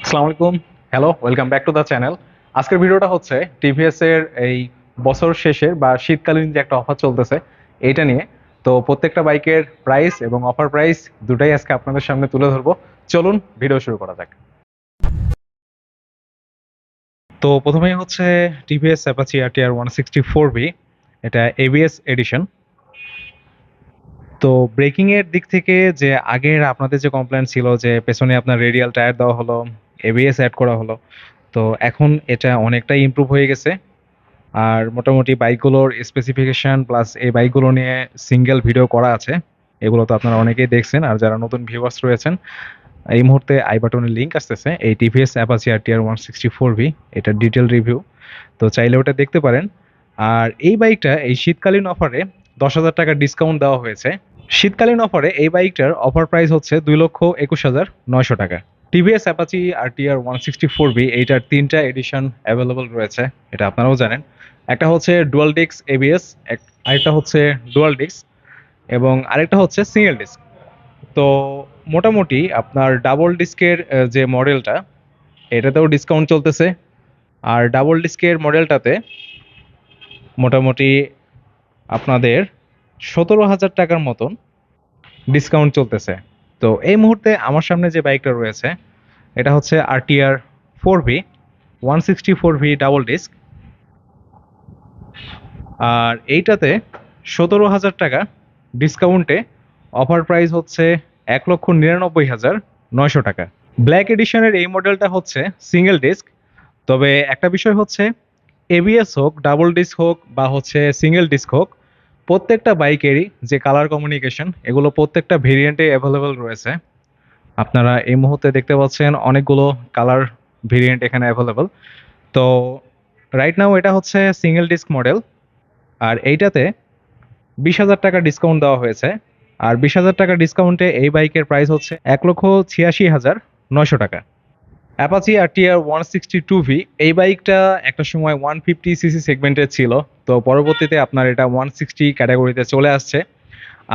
আসসালামু আলাইকুম। Hello, welcome back to the channel. আজকের ভিডিওটা হচ্ছে টিভিএস এর এই বছর শেষের বা শীতকালীন যে একটা অফার চলতেছে এইটা নিয়ে। তো প্রত্যেকটা বাইকের প্রাইস এবং অফার প্রাইস দুটাই আজকে আপনাদের সামনে তুলে ধরবো। চলুন ভিডিও শুরু করা যাক। তো প্রথমেই হচ্ছে টিভিএস অ্যাপাচি আরটিআর 164V, এটা এবিএস এডিশন। তো ব্রেকিং এর দিক থেকে যে আগের আপনাদের যে কমপ্লেন ছিল যে পেছনে আপনার রেডিয়াল টায়ার দেওয়া হলো, এবিএস অ্যাড করা হলো, তো এখন এটা অনেকটাই ইমপ্রুভ হয়ে গেছে। আর মোটামুটি বাইকগুলোর স্পেসিফিকেশন প্লাস এই বাইকগুলো নিয়ে সিঙ্গেল ভিডিও করা আছে। এগুলো তো আপনারা অনেকেই দেখছেন, আর যারা নতুন ভিউয়ার্স রয়েছেন এই মুহূর্তে আই বাটনে লিঙ্ক আসতেছে এই টিভিএস অ্যাপাচি আরটিআর 164V, এটার ডিটেল রিভিউ, তো চাইলে ওটা দেখতে পারেন। আর এই বাইকটা এই শীতকালীন অফারে 10,000 টাকা ডিসকাউন্ট দেওয়া হয়েছে। শীতকালীন অফারে এই বাইকটার অফার প্রাইস হচ্ছে 2,21,900 টাকা। টিভিএস অ্যাপাচি আরটিআর 164V এইটার তিনটা এডিশন অ্যাভেলেবল রয়েছে, এটা আপনারাও জানেন। একটা হচ্ছে ডুয়াল ডিস্ক এবিএস, আরেকটা হচ্ছে ডুয়াল ডিস্ক, এবং আরেকটা হচ্ছে সিঙ্গেল ডিস্ক। তো মোটামুটি আপনার ডাবল ডিস্কের যে মডেলটা, এটাতেও ডিসকাউন্ট চলতেছে। আর ডাবল ডিস্কের মডেলটাতে মোটামুটি আপনাদের 17,000 টাকার মতন ডিসকাউন্ট চলতেছে। তো এই মুহূর্তে আমার সামনে যে বাইকটা রয়েছে এটা হচ্ছে RTR 4V 164V double disc. আর এইটাতে 17,000 টাকা ডিসকাউন্টে অফার প্রাইস হচ্ছে 1,99,900 টাকা। ব্ল্যাক এডিশনের এই মডেলটা হচ্ছে সিঙ্গেল ডিস্ক। তবে একটা বিষয় হচ্ছে, এবিএস হোক, ডাবল ডিস্ক হোক বা হচ্ছে সিঙ্গেল ডিস্ক হোক, প্রত্যেকটা বাইকেরই যে কালার কমিউনিকেশন এগুলো প্রত্যেকটা ভেরিয়েন্টে অ্যাভেলেবেল রয়েছে। আপনারা এই মুহূর্তে দেখতে পাচ্ছেন অনেকগুলো কালার ভেরিয়েন্ট এখানে অ্যাভেলেবেল। তো রাইট নাও এটা হচ্ছে সিঙ্গেল ডিস্ক মডেল। আর এইটাতে 20,000 টাকা ডিসকাউন্ট দেওয়া হয়েছে। আর 20,000 টাকা ডিসকাউন্টে এই বাইকের প্রাইস হচ্ছে 1,86,900 টাকা। অ্যাপাচি আরটিআর 162V এই বাইকটা একটা সময় 150 সিসি সেগমেন্টের ছিল। তো পরবর্তীতে আপনার এটা 160 ক্যাটাগরিতে চলে আসছে।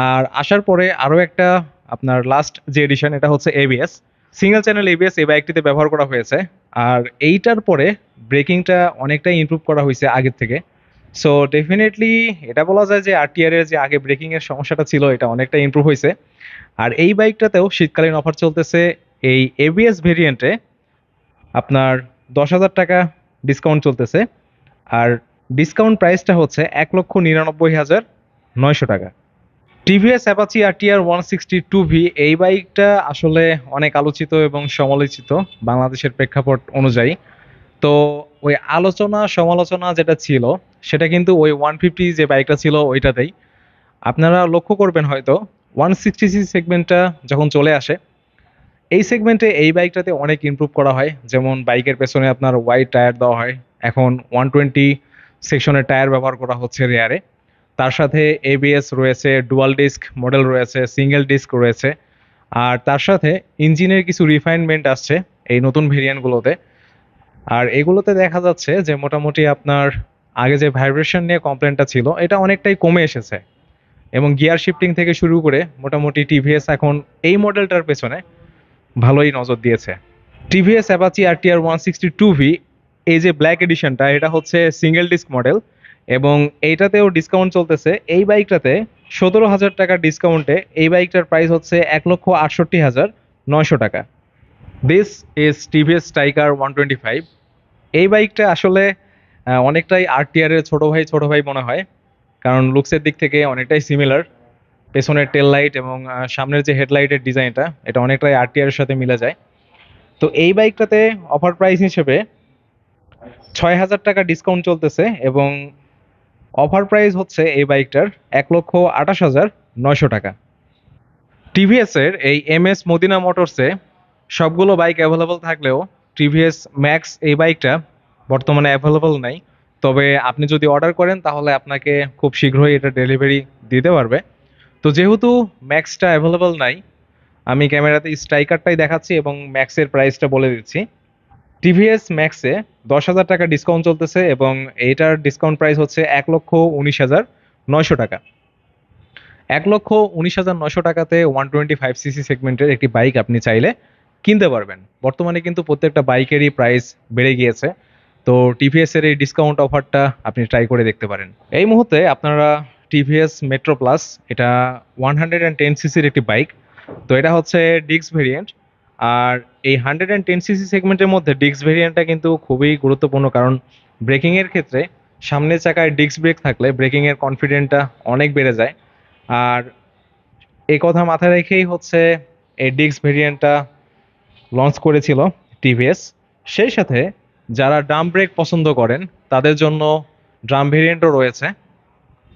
আর আসার পরে আরও একটা আপনার লাস্ট যে এডিশন এটা হচ্ছে এবিএস, সিঙ্গেল চ্যানেল এবিএস এই বাইকটিতে ব্যবহার করা হয়েছে। আর এইটার পরে ব্রেকিংটা অনেকটাই ইমপ্রুভ করা হয়েছে আগের থেকে। সো ডেফিনেটলি এটা বলা যায় যে আরটিআর এর যে আগে ব্রেকিং এর সমস্যাটা ছিল এটা অনেকটা ইমপ্রুভ হয়েছে। আর এই বাইকটাতেও শীতকালীন অফার চলতেছে। এই এবিএস ভেরিয়েন্টে আপনার 10,000 টাকা ডিসকাউন্ট চলতেছে। আর ডিসকাউন্ট প্রাইসটা হচ্ছে 1,99,900 টাকা। টিভিএস অ্যাপাচি আরটিআর 162V এই বাইকটা আসলে অনেক আলোচিত এবং সমালোচিত বাংলাদেশের প্রেক্ষাপট অনুযায়ী। তো ওই আলোচনা সমালোচনা যেটা ছিল সেটা কিন্তু ওই 150 যে বাইকটা ছিল ওইটাতেই। আপনারা লক্ষ্য করবেন হয়তো 160 সেগমেন্টটা যখন চলে আসে, এই সেগমেন্টে এই বাইকটাতে অনেক ইমপ্রুভ করা হয়। যেমন বাইকের পেছনে আপনার ওয়াইড টায়ার দেওয়া হয়, এখন 120 সেকশনের টায়ার ব্যবহার করা হচ্ছে রেয়ারে। তার সাথে এবিএস রয়েছে, ডুয়াল ডিস্ক মডেল রয়েছে, সিঙ্গেল ডিস্ক রয়েছে। আর তার সাথে ইঞ্জিনের কিছু রিফাইনমেন্ট আসছে এই নতুন ভেরিয়েন্টগুলোতে। আর এগুলোতে দেখা যাচ্ছে যে মোটামুটি আপনার আগে যে ভাইব্রেশন নিয়ে কমপ্লেনটা ছিল এটা অনেকটাই কমে এসেছে। এবং গিয়ার শিফটিং থেকে শুরু করে মোটামুটি টিভিএস এখন এই মডেলটার পেছনে ভালোই নজর দিয়েছে। টিভিএস অ্যাপাচি আরটিআর 162V এই যে ব্ল্যাক এডিশনটা এটা হচ্ছে সিঙ্গেল ডিস্ক মডেল, এবং এইটাতেও ডিসকাউন্ট চলতেছে। এই বাইকটাতে 17,000 টাকার ডিসকাউন্টে এই বাইকটার প্রাইস হচ্ছে 1,68,900 টাকা। This is TVS tiger 125। এই বাইকটা আসলে অনেকটাই আরটিআর এর ছোট ভাই মনে হয়, কারণ লুকসের দিক থেকে অনেকটাই সিমিলার। পেছনের টেল লাইট এবং সামনের যে হেডলাইটের ডিজাইনটা এটা অনেকটাই আরটিআর এর সাথে মিলে যায়। তো এই বাইকটাতে অফার প্রাইস হিসেবে 6,000 টাকা ডিসকাউন্ট চলতেছে, এবং অফার প্রাইস হচ্ছে এই বাইকটার 1,28,900 টাকা। টিভিএস এর এই এমএস মদিনা মোটরসে সবগুলো বাইক অ্যাভেলেবল থাকলেও টিভিএস ম্যাক্স এই বাইকটা বর্তমানে অ্যাভেলেবল নাই। তবে আপনি যদি অর্ডার করেন তাহলে আপনাকে খুব শীঘ্রই এটা ডেলিভারি দিতে পারবে। তো যেহেতু ম্যাক্সটা অ্যাভেলেবল নাই, আমি ক্যামেরাতে স্ট্রাইকারটাই দেখাচ্ছি এবং ম্যাক্সের প্রাইসটা বলে দিচ্ছি। টিভিএস ম্যাক্সে 10,000 টাকা ডিসকাউন্ট চলতেছে, এবং এইটার ডিসকাউন্ট প্রাইস হচ্ছে 1,19,900 টাকা। 1,19,900 টাকাতে 125 সিসি সেগমেন্টের একটি বাইক আপনি চাইলে কিনতে পারবেন। বর্তমানে কিন্তু প্রত্যেকটা বাইকেরই প্রাইস বেড়ে গিয়েছে। তো টিভিএস এর এই ডিসকাউন্ট অফারটা আপনি ট্রাই করে দেখতে পারেন। এই মুহূর্তে আপনারা টিভিএস মেট্রো প্লাস, এটা 110 সিসির একটি বাইক। তো এটা হচ্ছে ডিস্ক ভেরিয়েন্ট। আর এই 110 সিসি সেগমেন্টের মধ্যে ডিস্ক ভেরিয়েন্টটা কিন্তু খুবই গুরুত্বপূর্ণ, কারণ ব্রেকিং এর ক্ষেত্রে সামনের চাকায় ডিস্ক ব্রেক থাকলে ব্রেকিং এর কনফিডেন্টটা অনেক বেড়ে যায়। আর এই কথা মাথায় রেখেই হচ্ছে এই ডিস্ক ভেরিয়েন্টটা লঞ্চ করেছিল টিভিএস। সেই সাথে যারা ড্রাম ব্রেক পছন্দ করেন তাদের জন্য ড্রাম ভেরিয়েন্টও রয়েছে।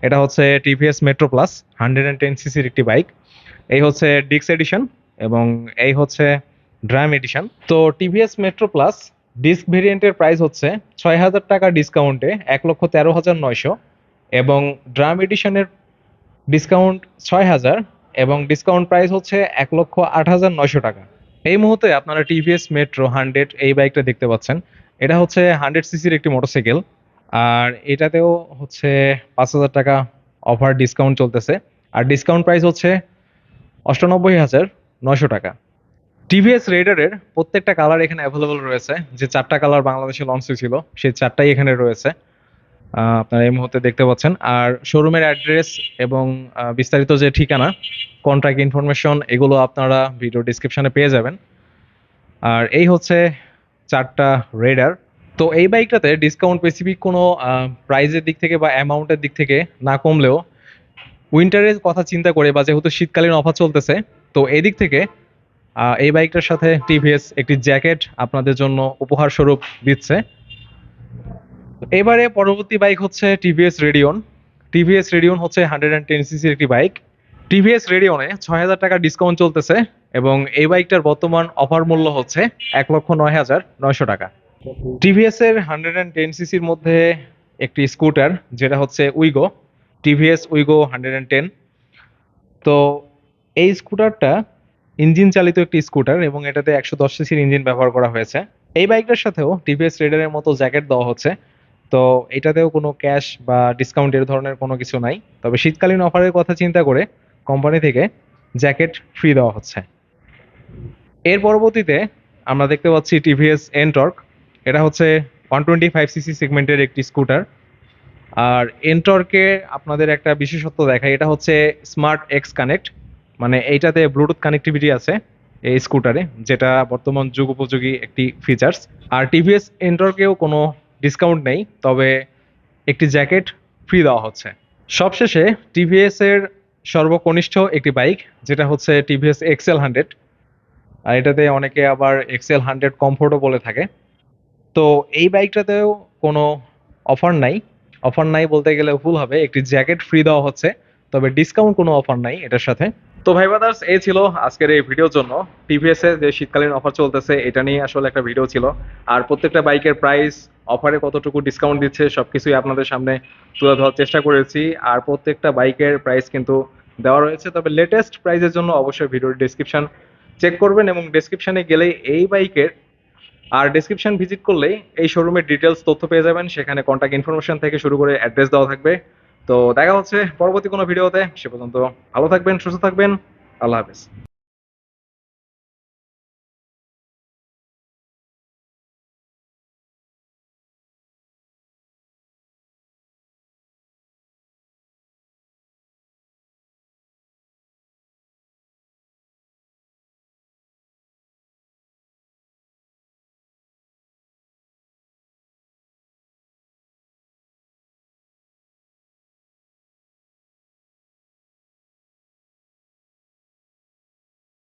এটা হচ্ছে টিভিএস মেট্রো প্লাস, 110 সিসির একটি বাইক। এই হচ্ছে ডিক্স এডিশন এবং এই হচ্ছে ড্রাম এডিশন। তো টিভিএস মেট্রো প্লাস ডিস্ক ভেরিয়েন্টের প্রাইস হচ্ছে 6,000 টাকা ডিসকাউন্টে 1,13,900, এবং ড্রাম এডিশনের ডিসকাউন্ট 6,000 এবং ডিসকাউন্ট প্রাইস হচ্ছে 1,08,900 টাকা। এই মুহূর্তে আপনারা টিভিএস মেট্রো 100 এই বাইকটা দেখতে পাচ্ছেন। এটা হচ্ছে 100 সিসির একটি মোটরসাইকেল। আর এটাতেও হচ্ছে 5,000 টাকা অফার ডিসকাউন্ট চলতেছে। আর ডিসকাউন্ট প্রাইস হচ্ছে 98,900 টাকা। টিভিএস রেডারের প্রত্যেকটা কালার এখানে অ্যাভেলেবল রয়েছে। যে 4টা কালার বাংলাদেশে লঞ্চ হয়েছিল সেই 4টাই এখানে রয়েছে, আপনারা এই মুহূর্তে দেখতে পাচ্ছেন। আর শোরুমের অ্যাড্রেস এবং বিস্তারিত যে ঠিকানা, কন্ট্যাক্ট ইনফরমেশন, এগুলো আপনারা ভিডিও ডিসক্রিপশনে পেয়ে যাবেন। আর এই হচ্ছে 4টা রেডার। তো এই বাইকটাতে ডিসকাউন্ট স্পেসিফিক কোনো প্রাইজের দিক থেকে বা অ্যামাউন্টের দিক থেকে না কমলেও উইন্টারের কথা চিন্তা করে বা যেহেতু শীতকালীন অফার চলতেছে, তো এই দিক থেকে এই বাইকটার সাথে টিভিএস একটি জ্যাকেট আপনাদের জন্য উপহার স্বরূপ দিচ্ছে। এবারে পরবর্তী বাইক হচ্ছে টিভিএস রেডিয়ন। টিভিএস রেডিয়ন হচ্ছে 110 সিসির একটি বাইক। টিভিএস রেডিয়নে 6,000 টাকা ডিসকাউন্ট চলতেছে এবং এই বাইকটার বর্তমান অফার মূল্য হচ্ছে 1,09,900 টাকা। টিভিএস এর 110 সিসির মধ্যে একটি স্কুটার, যেটা হচ্ছে উইগো, টিভিএস উইগো 110। তো এই স্কুটারটা ইঞ্জিন চালিত একটি স্কুটার এবং এটাতে 110 সিসির ইঞ্জিন ব্যবহার করা হয়েছে। এই বাইকটার সাথেও টিভিএস রেডারের মতো জ্যাকেট দেওয়া হচ্ছে। তো এটাতেও কোনো ক্যাশ বা ডিসকাউন্ট এর ধরনের কোনো কিছু নাই, তবে শীতকালীন অফারের কথা চিন্তা করে কোম্পানি থেকে জ্যাকেট ফ্রি দেওয়া হচ্ছে। এর পরবর্তীতে আমরা দেখতে পাচ্ছি টিভিএস এনটর্ক। এটা হচ্ছে 125 সিসি সেগমেন্টের একটি স্কুটার। আর এনটর্কে আপনাদের একটা বিশেষত্ব দেখায়, এটা হচ্ছে স্মার্ট এক্স কানেক্ট, মানে এইটাতে ব্লুটুথ কানেক্টিভিটি আছে এই স্কুটারে, যেটা বর্তমান যুগ উপযোগী একটি ফিচার্স। আর টিভিএস এনটর্কেও কোনো ডিসকাউন্ট নেই, তবে একটি জ্যাকেট ফ্রি দেওয়া হচ্ছে। সবশেষে টিভিএস এর সর্বকনিষ্ঠ একটি বাইক, যেটা হচ্ছে টিভিএস এক্সএল 100। আর এটাতে অনেকে আবার এক্সএল 100 কমফোর্টও বলে থাকে। তো এই বাইকটাতেও কোনো অফার নাই। অফার নাই বলতে গেলে ভুল হবে, একটি জ্যাকেট ফ্রি দেওয়া হচ্ছে, তবে ডিসকাউন্ট কোনো অফার নাই এটার সাথে। তো ভাই ব্রাদার্স, এই ছিল আজকের এই ভিডিওর জন্য। টিভিএস এর যে শীতকালীন অফার চলতেছে এটা নিয়ে আসলে একটা ভিডিও ছিল। আর প্রত্যেকটা বাইকের প্রাইস, অফারে কতটুকু ডিসকাউন্ট দিচ্ছে সবকিছুই আপনাদের সামনে তুলে ধরার চেষ্টা করেছি। আর প্রত্যেকটা বাইকের প্রাইস কিন্তু দেওয়া রয়েছে, তবে লেটেস্ট প্রাইসের জন্য অবশ্যই ভিডিওর ডেসক্রিপশন চেক করবেন এবং ডেসক্রিপশনে গেলেই এই বাইকের, আর ডেসক্রিপশন ভিজিট করলেই এই শোরুমের ডিটেলস তথ্য পেয়ে যাবেন। সেখানে কন্ট্যাক্ট ইনফরমেশন থেকে শুরু করে অ্যাড্রেস দেওয়া থাকবে। তো দেখা হচ্ছে পরবর্তী কোনো ভিডিওতে। সে পর্যন্ত ভালো থাকবেন, সুস্থ থাকবেন। আল্লাহ হাফেজ।